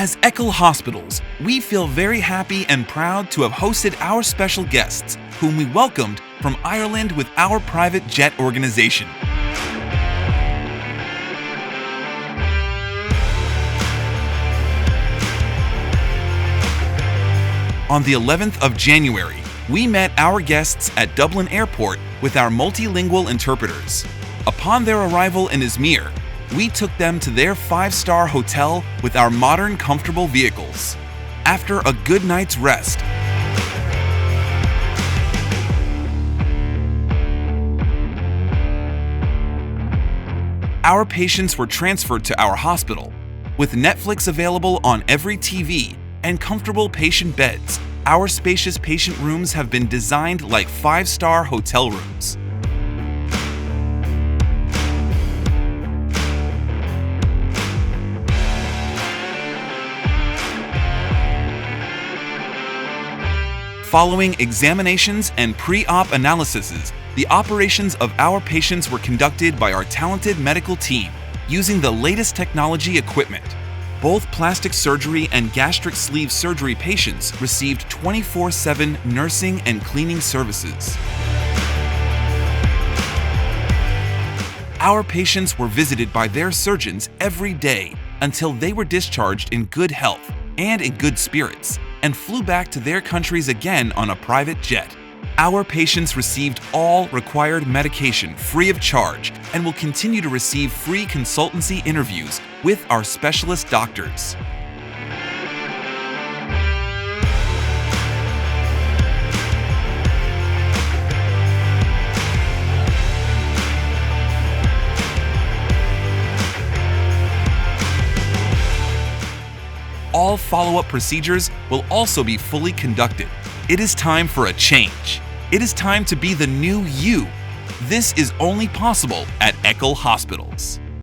As ekol Hospitals, we feel very happy and proud to have hosted our special guests, whom we welcomed from Ireland with our private jet organization. On the 11th of January, we met our guests at Dublin Airport with our multilingual interpreters. Upon their arrival in Izmir, we took them to their 5-star hotel with our modern, comfortable vehicles. After a good night's rest, our patients were transferred to our hospital. With Netflix available on every TV and comfortable patient beds, our spacious patient rooms have been designed like 5-star hotel rooms. Following examinations and pre-op analyses, the operations of our patients were conducted by our talented medical team using the latest technology equipment. Both plastic surgery and gastric sleeve surgery patients received 24/7 nursing and cleaning services. Our patients were visited by their surgeons every day until they were discharged in good health and in good spirits, and flew back to their countries again on a private jet. Our patients received all required medication free of charge and will continue to receive free consultancy interviews with our specialist doctors. All follow-up procedures will also be fully conducted. It is time for a change. It is time to be the new you. This is only possible at ekol Hospitals.